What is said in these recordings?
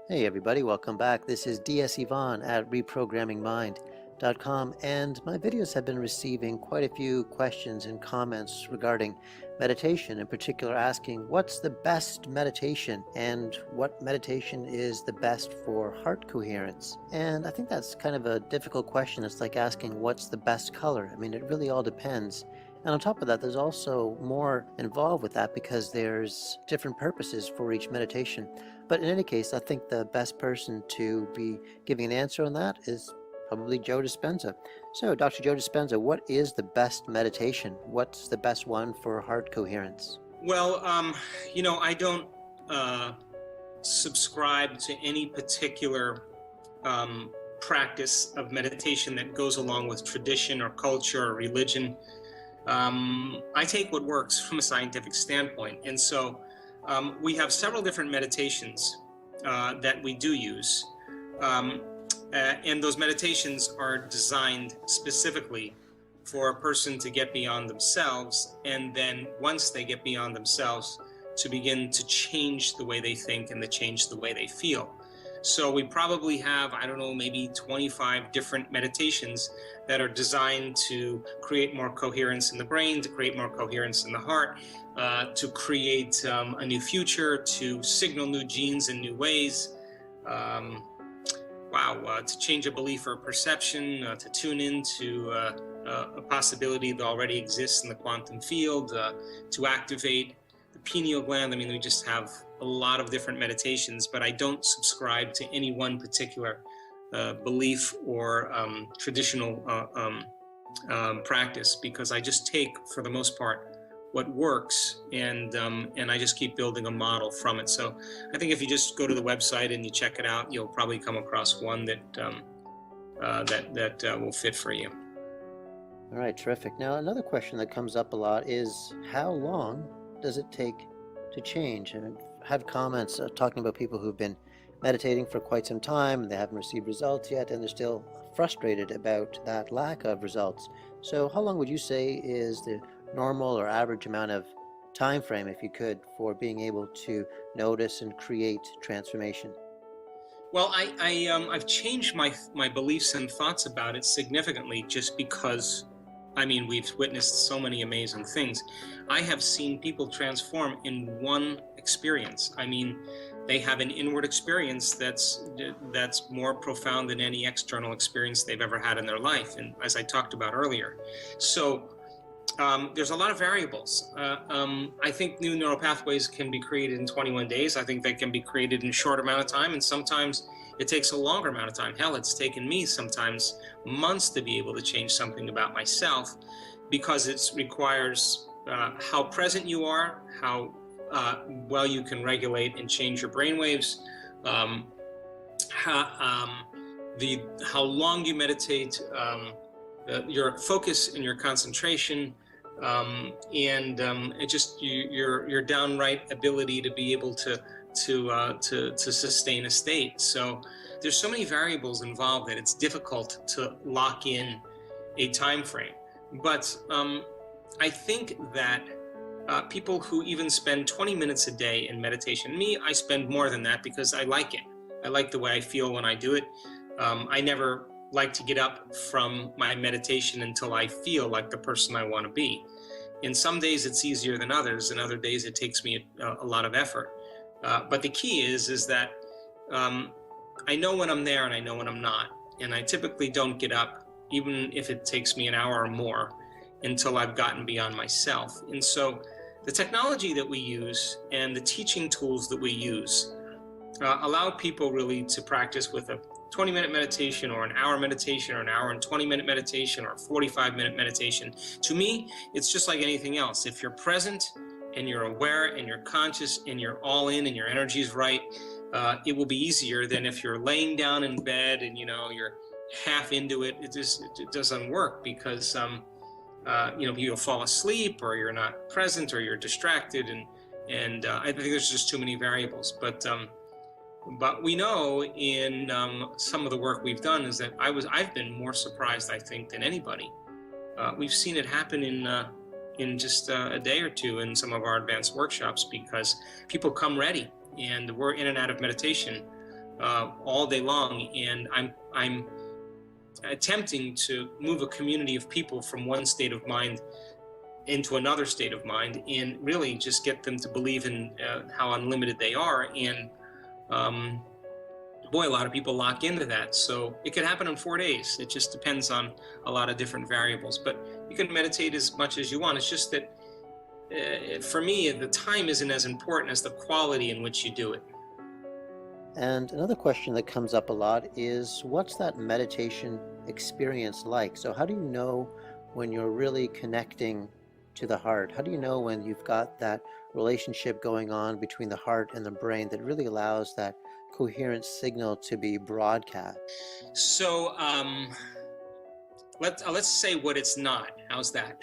Hey everybody, welcome back. This is DS Yvonne at reprogrammingmind.com, and my videos have been receiving quite a few questions and comments regarding meditation, in particular asking what's the best meditation and what meditation is the best for heart coherence. And I think that's kind of a difficult question. It's like asking what's the best color. I mean, it really all depends. And on top of that, there's also more involved with that because there's different purposes for each meditation. But in any case, I think the best person to be giving an answer on that is probably Joe Dispenza. So, Dr. Joe Dispenza, what is the best meditation? What's the best one for heart coherence? Well, I don't subscribe to any particular practice of meditation that goes along with tradition or culture or religion. I take what works from a scientific standpoint. And so we have several different meditations that we do use. And those meditations are designed specifically for a person to get beyond themselves. And then once they get beyond themselves, to begin to change the way they think and to change the way they feel. So we probably have, I don't know, maybe 25 different meditations that are designed to create more coherence in the brain, to create more coherence in the heart, to create a new future, to signal new genes in new ways. To change a belief or a perception, to tune into a possibility that already exists in the quantum field, to activate the pineal gland. I mean, we just have a lot of different meditations, but I don't subscribe to any one particular belief or traditional practice, because I just take, for the most part, what works, and I just keep building a model from it. So I think if you just go to the website and you check it out, you'll probably come across one that will fit for you. All right, terrific. Now, another question that comes up a lot is how long does it take to change? And I've had comments talking about people who've been meditating for quite some time and they haven't received results yet, and they're still frustrated about that lack of results. So how long would you say is the normal or average amount of time frame, if you could, for being able to notice and create transformation? Well, I've changed my beliefs and thoughts about it significantly, just because, I mean, we've witnessed so many amazing things. I have seen people transform in one experience. I mean, they have an inward experience that's more profound than any external experience they've ever had in their life, and as I talked about earlier. So there's a lot of variables. I think new neural pathways can be created in 21 days. I think they can be created in a short amount of time, and sometimes it takes a longer amount of time. Hell, it's taken me sometimes months to be able to change something about myself, because it requires how present you are, how well you can regulate and change your brainwaves, how long you meditate, your focus and your concentration, it just your downright ability to be able to sustain a state. So there's so many variables involved that it's difficult to lock in a time frame. But I think that people who even spend 20 minutes a day in meditation, me, I spend more than that because I like it. I like the way I feel when I do it. I never like to get up from my meditation until I feel like the person I want to be. And some days it's easier than others, and other days it takes me a lot of effort. But the key is that I know when I'm there and I know when I'm not. And I typically don't get up, even if it takes me an hour or more, until I've gotten beyond myself. And so the technology that we use and the teaching tools that we use allow people really to practice with a 20-minute meditation or an hour meditation or an hour and 20-minute meditation or a 45-minute meditation. To me, it's just like anything else. If you're present and you're aware and you're conscious and you're all in and your energy is right, it will be easier than if you're laying down in bed and you're half into it. It doesn't work, because you'll fall asleep, or you're not present, or you're distracted, and I think there's just too many variables. But we know in some of the work we've done is that I've been more surprised, I think, than anybody. We've seen it happen in just a day or two in some of our advanced workshops, because people come ready, and we're in and out of meditation all day long, and I'm attempting to move a community of people from one state of mind into another state of mind, and really just get them to believe in how unlimited they are. And boy, a lot of people lock into that. So it could happen in 4 days. It just depends on a lot of different variables. But you can meditate as much as you want. It's just that for me, the time isn't as important as the quality in which you do it. And another question that comes up a lot is, what's that meditation experience like? So how do you know when you're really connecting to the heart? How do you know when you've got that relationship going on between the heart and the brain that really allows that coherent signal to be broadcast? So let's say what it's not. How's that?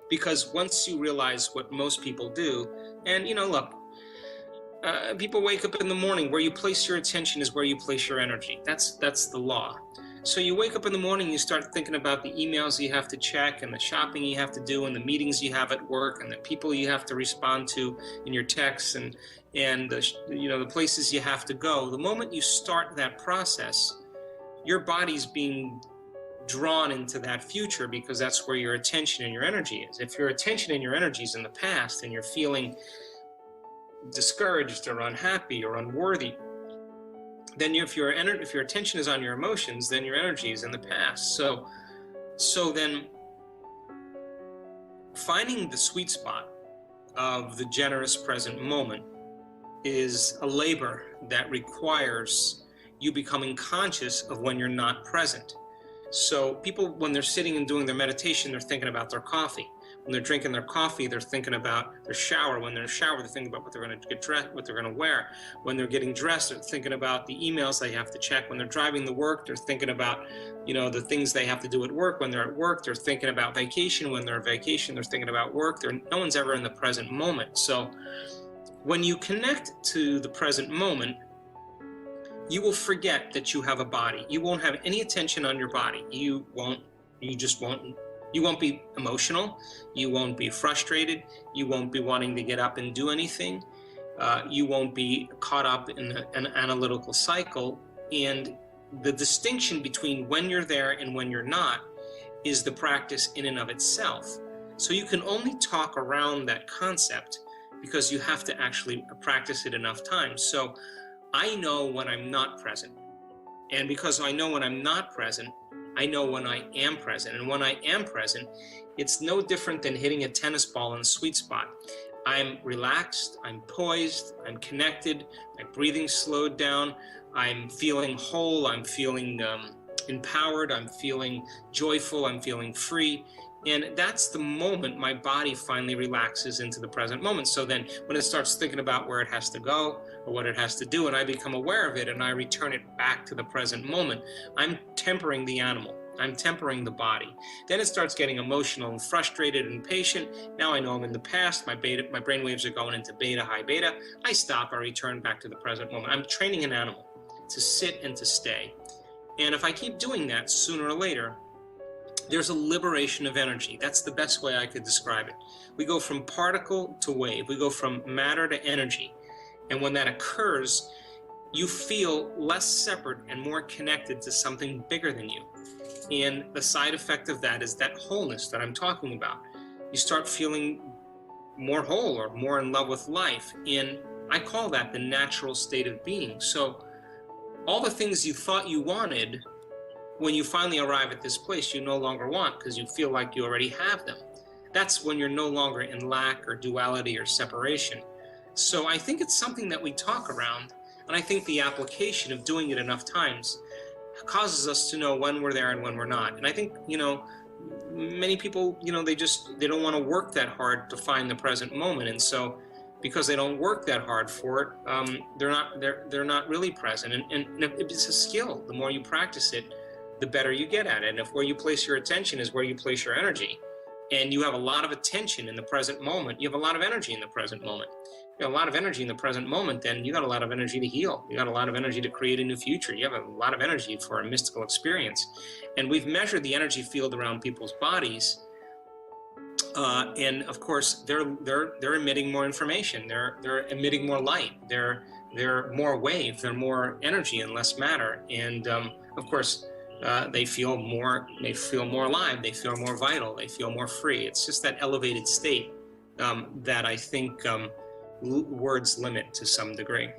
Because once you realize what most people do, and look, people wake up in the morning. Where you place your attention is where you place your energy. That's the law. So you wake up in the morning, you start thinking about the emails you have to check, and the shopping you have to do, and the meetings you have at work, and the people you have to respond to in your texts, and the places you have to go. The moment you start that process, your body's being drawn into that future, because that's where your attention and your energy is. If your attention and your energy is in the past, and you're feeling discouraged or unhappy or unworthy, then if your attention is on your emotions, then your energy is in the past. So then finding the sweet spot of the generous present moment is a labor that requires you becoming conscious of when you're not present. So people, when they're sitting and doing their meditation, they're thinking about their coffee. When they're drinking their coffee, they're thinking about their shower. When they're in the shower, they're thinking about what they're going to get dressed, what they're going to wear. When they're getting dressed, they're thinking about the emails they have to check. When they're driving to work, they're thinking about, the things they have to do at work. When they're at work, they're thinking about vacation. When they're on vacation, they're thinking about work. No one's ever in the present moment. So when you connect to the present moment, you will forget that you have a body. You won't have any attention on your body. You won't be emotional. You won't be frustrated. You won't be wanting to get up and do anything. You won't be caught up in an analytical cycle. And the distinction between when you're there and when you're not is the practice in and of itself. So you can only talk around that concept because you have to actually practice it enough times. So I know when I'm not present. And because I know when I'm not present, I know when I am present. And when I am present, it's no different than hitting a tennis ball in a sweet spot. I'm relaxed, I'm poised, I'm connected, my breathing's slowed down, I'm feeling whole, I'm feeling empowered, I'm feeling joyful, I'm feeling free. And that's the moment my body finally relaxes into the present moment. So then when it starts thinking about where it has to go or what it has to do, and I become aware of it and I return it back to the present moment, I'm tempering the animal. I'm tempering the body. Then it starts getting emotional and frustrated and impatient. Now I know I'm in the past. My brain waves are going into beta, high beta. I stop, I return back to the present moment. I'm training an animal to sit and to stay. And if I keep doing that, sooner or later, there's a liberation of energy. That's the best way I could describe it. We go from particle to wave. We go from matter to energy. And when that occurs, you feel less separate and more connected to something bigger than you. And the side effect of that is that wholeness that I'm talking about. You start feeling more whole or more in love with life. And I call that the natural state of being. So all the things you thought you wanted, when you finally arrive at this place, you no longer want because you feel like you already have them. That's when you're no longer in lack or duality or separation. So I think it's something that we talk around, and I think the application of doing it enough times causes us to know when we're there and when we're not. And I think, many people, they don't want to work that hard to find the present moment. And so because they don't work that hard for it, they're not really present. And it's a skill. The more you practice it, the better you get at it. And if where you place your attention is where you place your energy, and you have a lot of attention in the present moment, you have a lot of energy in the present moment. You have a lot of energy in the present moment, then you got a lot of energy to heal. You got a lot of energy to create a new future. You have a lot of energy for a mystical experience. And we've measured the energy field around people's bodies. And of course, they're emitting more information. They're emitting more light. They're they're more wave, they're more energy and less matter. And of course, they feel more alive, they feel more vital, they feel more free. It's just that elevated state that I think words limit to some degree.